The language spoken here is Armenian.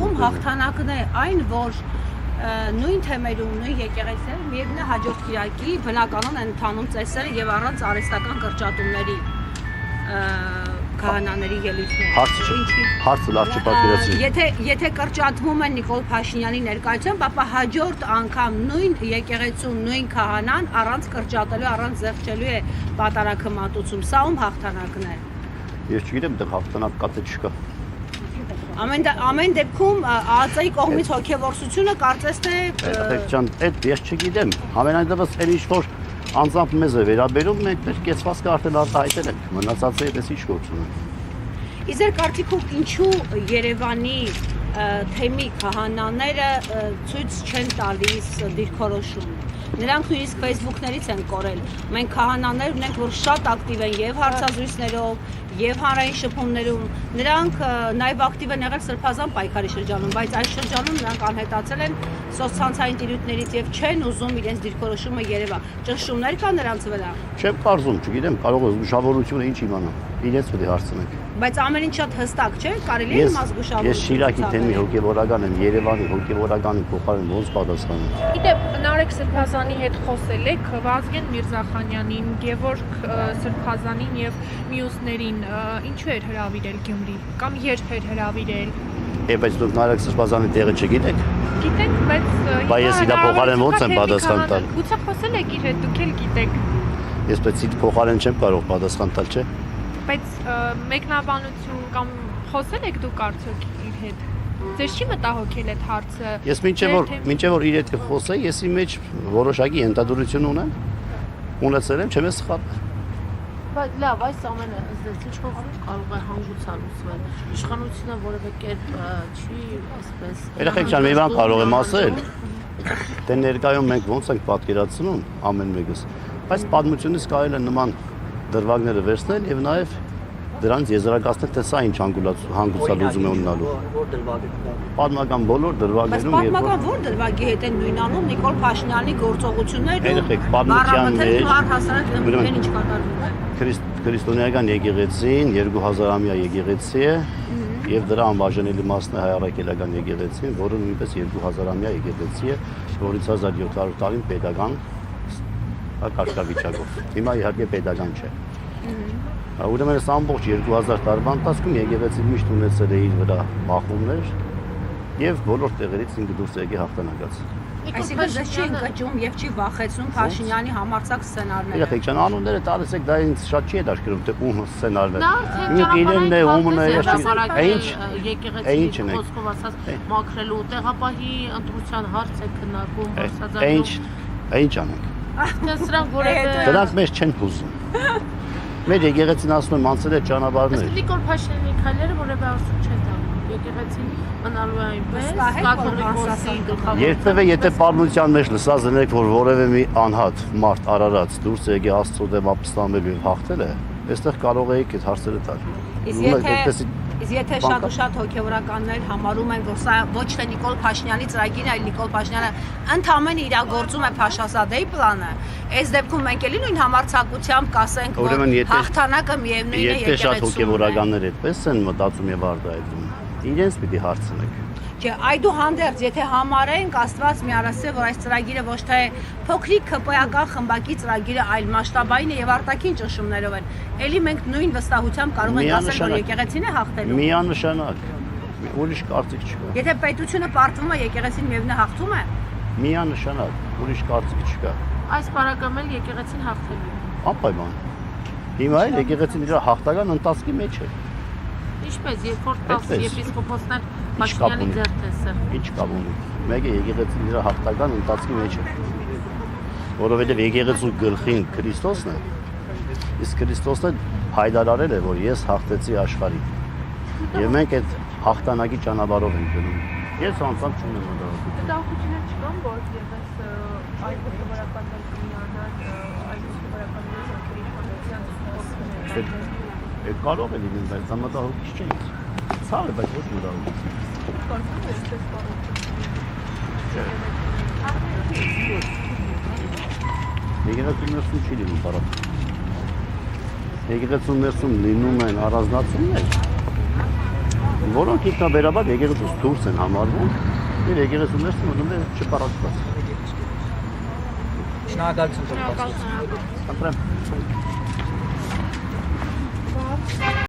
Ում հաղթանակն է այն, որ նույն թեմերում, նույն եկեղեցիներում միևնույն հաջորդ կիրակի բնականon են ընթանում ծեսերը եւ առանց արհեստական կրճատումների քահանաների ելույթները։ Հարցը լավ չպատկերացրի։ Եթե կրճատվում են Նիկոլ Փաշինյանի ներկայությամբ, ապա հաջորդ անգամ նույն եկեղեցու նույն քահանան առանց կրճատելու, առանց զեղչելու է պատարագը մատուցում։ Սա ում հաղթանակն է։ Ես չգիտեմ, դեռ հաղթանակ կա թե չկա։ Ամեն դեպքում ԱԱԾ-ի կողմից հոգևորությունը կարծես թե այդ ես չգիտեմ։ Ամենայն դեպս էլ ինչ որ անձամբ մեզ է վերաբերում, մենք մեր կեցվածքը արդեն արտահայտել ենք, մնացածը այդպես ինչ գործ ունեն։ Իզեր կարծիքով ինչու Երևանի թեմի քահանաները ցույց չեն տալիս դիրքորոշում։ Նրանք նույնիսկ Facebook-ներից են կորել։ Մենք քահանաներ ունենք, որ շատ ակտիվ են եւ հարցազրույցներով, եւ հանրային շփումներում։ Նրանք նաեւ ակտիվ են եղել Սրբազան պայքարի շրջանում, բայց այս շրջանում նրանք անհետացել են սոցցանցային տիրույթներից եւ չեն ուզում իրենց դիրքորոշումը Երևան։ Ճնշումներ կա նրանց վրա։ Չեմ կարծում, չգիտեմ, կարող է զգուշավորությունը ինչ իմանամ։ Իրենց պետք է հարցնենք։ Բայց ամեն ինչ շատ հստակ չէ, կարելի է զգուշավորություն։ Ես Շիրակի թեմի հոգևորական եմ, Երևանի հոգևորականի փոխարեն ոնց պատասխանեմ։ Գիտեք, Նարեկ Սրբազանի հետ խոսել եք Վազգեն Միրզախանյանին, Գևորգ Սրբազանին եւ մյուսներին, ինչու էր հրավիրել Գյումրի կամ երբ էր հրավիրել։ Բայց դուք Նարեկ Սրբազանի տեղը չգիտեք։ Գիտեք, բայց ես իրա փոխարեն ոնց եմ պատասխան տալ։ Գուցե խոսել եք իր հետ, դուք էլ գիտեք։ Ես բայց իր փոխարեն չեմ կարող պատասխան տալ, չէ՞։ Բայց մեկնաբանություն կամ խոսել եք դուք արդյոք իր հետ։ Ձեզ չի մտահոգել այդ հարցը։ Ես մինչև որ իր հետ խոսեի, ես իմ մեջ որոշակի ենթադրություն ունեմ։ Ունեցել եմ, չեմ սխալվել։ Բայց լավ, այս ամենը ըստ ինչով կարող է հանգուցալ ուսվել։ Իշխանությունը որևէ կերպ չի այսպես։ Երեխեք ջան, մի բան կարող եմ ասել։ Դե ներկայում մենք ոնց ենք պատկերացնում ամեն մեկս։ Բայց պատմությունից կարելի է նման դրվագները վերցնել եւ նաեւ դրանց եզրակացնել, թե սա ինչ հանգուցալուծում է ունենալու։ Պատմական բոլոր դրվագներում եւ պատմական որ դրվագի հետ են նույնանում Նիկոլ Փաշինյանի գործողությունները։ Երեխեք, պատմության մեջ ինչ կատարվում է։ Քրիստոնեական եկեղեցին 2000-ամյա եկեղեցի է եւ դրա անբաժանելի մասն է հայ առաքելական եկեղեցին, որը նույնպես 2000-ամյա եկեղեցի է, որից 1700 տարին pedagogan կարգավիճակով։ Հիմա իհարկե pedagogan չէ։ Ուրեմն այս ամբողջ 2000 տարվա ընթացքում եկեղեցին միշտ ունեցել է իր վրա մախումներ եւ բոլոր տեղերից ինքը դուրս եկե հաղթանակած։ Այսինքն դες չի ընկճում եւ չի վախեցնում Փաշինյանի համարձակ սցենարները։ Երեխեք ջան, անունները տալիս եք, դա ինձ շատ չի հետաքրքրում, թե ում սցենարն է։ Ինքը իրենն է, ումն է, ինչ խոսքով ասած մաքրելու տեղապահի ընտրության հարց է քննարկում, Ինչ անենք։ Դրանք մեզ չեն հուզում։ Մեր եկեղեցին ասում եմ անցել է ճանապարհներ։ Նիկոլ Փաշինյանի քայլերը որևէ արդյունք չեն տալու։ Եկեղեցին մնալու է այնպես, կաթողիկոսի գլխավոր։ Երբևէ եթե պատմության մեջ լսած եք, որ որևէ մի անհատ մարդ Արարած դուրս եկե Աստծո դեմ ապստամբելու եւ հաղթել է, այստեղ կարող եք այդ հարցերը տալ։ Իսկ եթե շատ ու շատ հոգևորականներ համարում են, որ սա ոչ թե Նիկոլ Փաշինյանի ծրագիրն է, այլ Նիկոլ Փաշինյանը ընդհանրապես իրագործում է Փաշասադեի պլանը, այս դեպքում մենք էլի նույն համարձակությամբ կասենք, որ հաղթանակը միևնույն է եկեղեցու։ Եթե շատ հոգևորականներ այդպես են մտածում եւ արտահայտում, իրենց պիտի հարցնեք։ Չէ, այդուհանդերձ, եթե համարենք Աստված միարասե, որ այս ծրագիրը ոչ թե փոքրիկ ԿՊ-ական խմբակի ծրագիրը, այլ մասշտաբային է եւ արտաքին ճնշումներով են, էլի մենք նույն վստահությամբ կարող ենք ասել, որ եկեղեցին է հաղթելու։ Միանշանակ։ Ուրիշ կարծիք չկա։ Եթե պետությունը պարտվում է, եկեղեցին միևնույն հաղթում է։ Միանշանակ, ուրիշ կարծիք չկա։ Այս պարագայում էլ եկեղեցին հաղթելու է։ Անպայման։ Հիմա էլ եկեղեցին իր հաղթական ընթացքի մեջ է։ Ինչպես, երբ որ 10 եպիսկոպոսներ Փաշինյանի ձեռքերս է։ Ինչ կապ ունի։ Մեկը եկեղեցին իր հաղթական ընթացքի մեջ է։ Որովհետև եկեղեցու գլխին Քրիստոսն է։ Իսկ Քրիստոսն հայտարարել է, որ ես հաղթեցի աշխարհին։ Եվ մենք այդ հաղթանակի ճանապարհով ենք գնում։ Ես անձամբ չունեմ մտահոգություն։ Մտահոգություններ չկան, որ եւս այդ հոգեվորականներ կմիանան, այդ հոգեվորականների զորքերի իշխանության Այդ կարող է լինել, բայց դա մտահոգիչ չէ։ Ցավ է, բայց ոչ մտահոգիչ։ Կարծում եմ, եկեղեցու ներսում չի լինում բարակ։ Եկեղեցու ներսում լինում են առանձնացումներ, որոնք ինքնաբերաբար եկեղեցուց դուրս են համարվում եւ եկեղեցու ներսում մնում է չպարակված։ Շնորհակալություն։ Շնորհակալություն։ Ապրեմ։